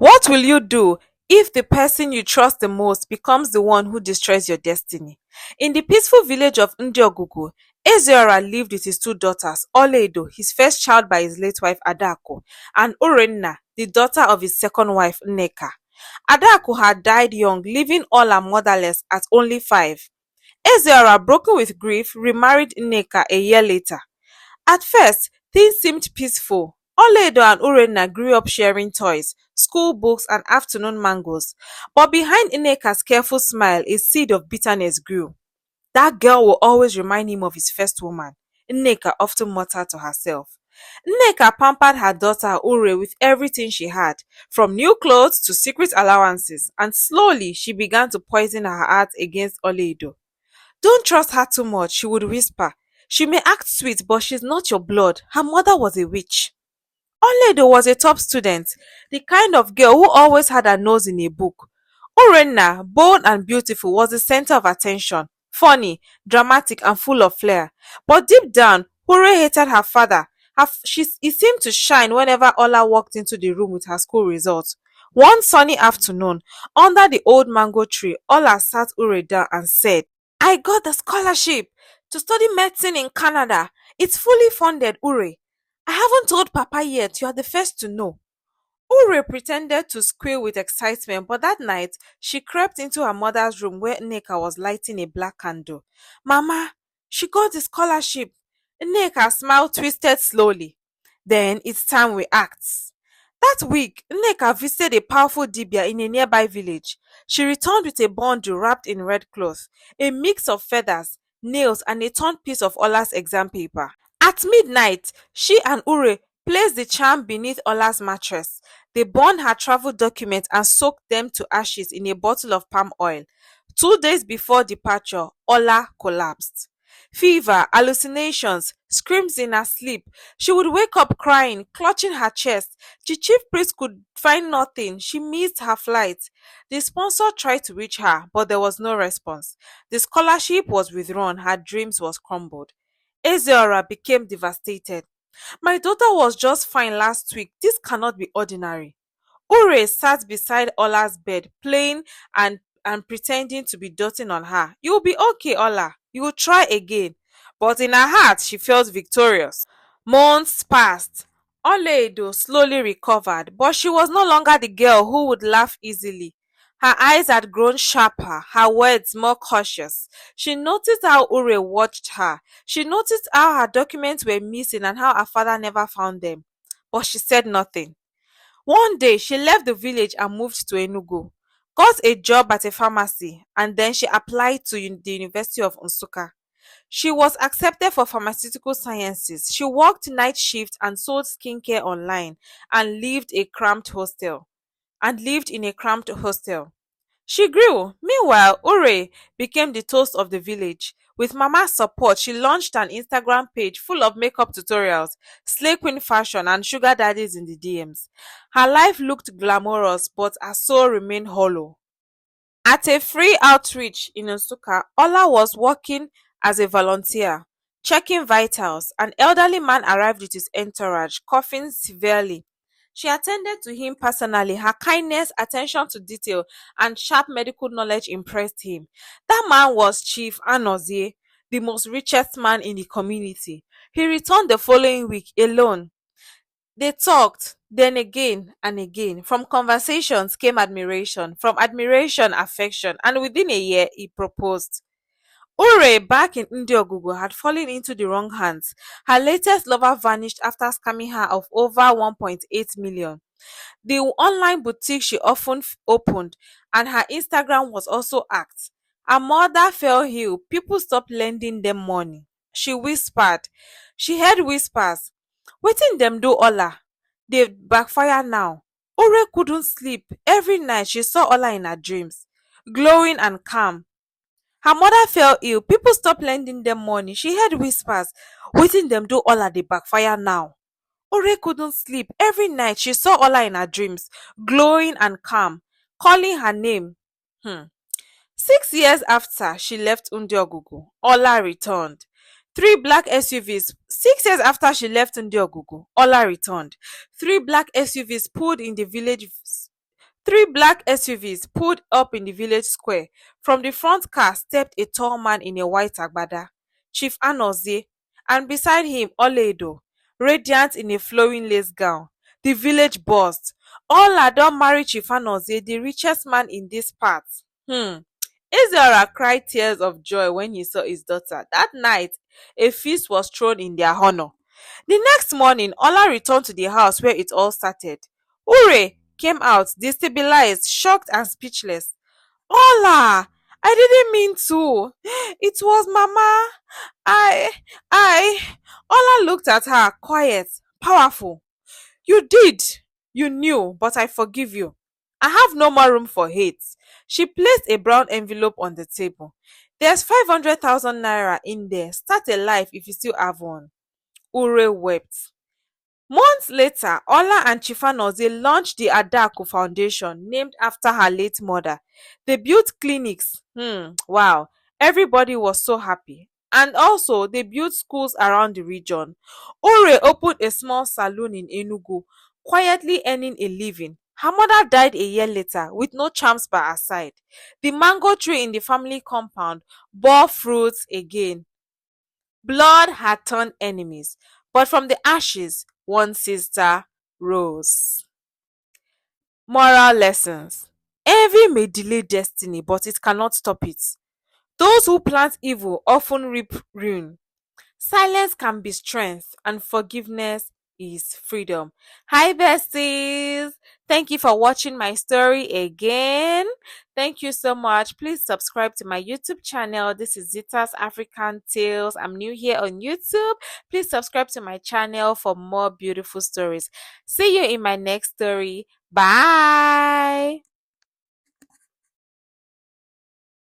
What will you do if the person you trust the most becomes the one who destroys your destiny? In the peaceful village of Ndiogugu, Ezeora lived with his two daughters, Oledo, his first child by his late wife Adako, and Urenna, the daughter of his second wife Nneka. Adako had died young, leaving all her motherless at only 5. Ezeora, broken with grief, remarried Nneka a year later. At first, things seemed peaceful. Oledo and Urena grew up sharing toys, school books, and afternoon mangoes. But behind Ineka's careful smile, a seed of bitterness grew. That girl will always remind him of his first woman, Nneka often muttered to herself. Nneka pampered her daughter Ure with everything she had, from new clothes to secret allowances, and slowly she began to poison her heart against Oledo. Don't trust her too much, she would whisper. She may act sweet, but she's not your blood. Her mother was a witch. Oledo was a top student, the kind of girl who always had her nose in a book. Urenna, bold and beautiful, was the center of attention, funny, dramatic, and full of flair. But deep down, Ure hated her father. He seemed to shine whenever Ola walked into the room with her school results. One sunny afternoon, under the old mango tree, Ola sat Ure down and said, I got the scholarship to study medicine in Canada. It's fully funded, Ure. I haven't told Papa yet. You are the first to know. Ure pretended to squeal with excitement, but that night she crept into her mother's room where Nneka was lighting a black candle. Mama, she got the scholarship. Nneka's smile twisted slowly. Then it's time we act. That week, Nneka visited a powerful dibia in a nearby village. She returned with a bundle wrapped in red cloth, a mix of feathers, nails, and a torn piece of Ola's exam paper. At midnight, she and Ure placed the charm beneath Ola's mattress. They burned her travel documents and soaked them to ashes in a bottle of palm oil. 2 days before departure, Ola collapsed. Fever, hallucinations, screams in her sleep. She would wake up crying, clutching her chest. The chief priest could find nothing. She missed her flight. The sponsor tried to reach her, but there was no response. The scholarship was withdrawn. Her dreams was crumbled. Ezeora became devastated. My daughter was just fine last week. This cannot be ordinary. Ure sat beside Ola's bed, playing and pretending to be doting on her. You'll be okay, Ola. You'll try again. But in her heart, she felt victorious. Months passed. Oledo slowly recovered, but she was no longer the girl who would laugh easily. Her eyes had grown sharper, her words more cautious. She noticed how Ure watched her. She noticed how her documents were missing and how her father never found them. But she said nothing. One day, she left the village and moved to Enugu, got a job at a pharmacy, and then she applied to the University of Nsukka. She was accepted for pharmaceutical sciences. She worked night shift and sold skincare online and lived in a cramped hostel. She grew. Meanwhile, Ure became the toast of the village. With Mama's support, she launched an Instagram page full of makeup tutorials, slay queen fashion, and sugar daddies in the DMs. Her life looked glamorous, but her soul remained hollow. At a free outreach in Nsukka, Ola was working as a volunteer, checking vitals. An elderly man arrived with his entourage, coughing severely. She attended to him personally. Her kindness, attention to detail, and sharp medical knowledge impressed him. That man was Chief Anozie, the most richest man in the community. He returned the following week alone. They talked, then again and again. From conversations came admiration, from admiration, affection, and within a year, he proposed. Ure, back in Ndiogugu, had fallen into the wrong hands. Her latest lover vanished after scamming her of over 1.8 million. The online boutique she often opened and her Instagram was also hacked. Her mother fell ill. People stopped lending them money. She whispered. She heard whispers. Wetin dem do Ola? They backfire now. Ore couldn't sleep. Every night she saw Ola in her dreams, glowing and calm. Her mother fell ill. People stopped lending them money. She heard whispers. Wetin dem do Ola dey backfire now. Ore couldn't sleep. Every night she saw Ola in her dreams, glowing and calm, calling her name. 6 years after she left Ndiogugu, Ola returned. Three black SUVs. 6 years after she left Ndiogugu, Ola returned. Three black SUVs pulled in the village Three black SUVs pulled up in the village square. From the front car stepped a tall man in a white agbada, Chief Anozie, and beside him Oledo, radiant in a flowing lace gown. The village buzzed. Ola don marry Chief Anozie, the richest man in this part. Ezra cried tears of joy when he saw his daughter. That night, a feast was thrown in their honor. The next morning, Ola returned to the house where it all started. Ure came out, destabilized, shocked, and speechless. Ola! I didn't mean to. It was Mama. I. I. Ola looked at her, quiet, powerful. You did. You knew, but I forgive you. I have no more room for hate. She placed a brown envelope on the table. There's 500,000 naira in there. Start a life if you still have one. Ure wept. Months later, Ola and Chifanoze launched the Adaku Foundation, named after her late mother. They built clinics. Wow. Everybody was so happy. And also, they built schools around the region. Ore opened a small saloon in Enugu, quietly earning a living. Her mother died a year later with no charms by her side. The mango tree in the family compound bore fruits again. Blood had turned enemies, but from the ashes, one sister rose. Moral lessons. Envy may delay destiny, but it cannot stop it. Those who plant evil often reap ruin. Silence can be strength, and forgiveness is freedom. Hi, besties. Thank you for watching my story again. Thank you so much. Please subscribe to my YouTube channel. This is Zita's African Tales. I'm new here on YouTube. Please subscribe to my channel for more beautiful stories. See you in my next story. Bye.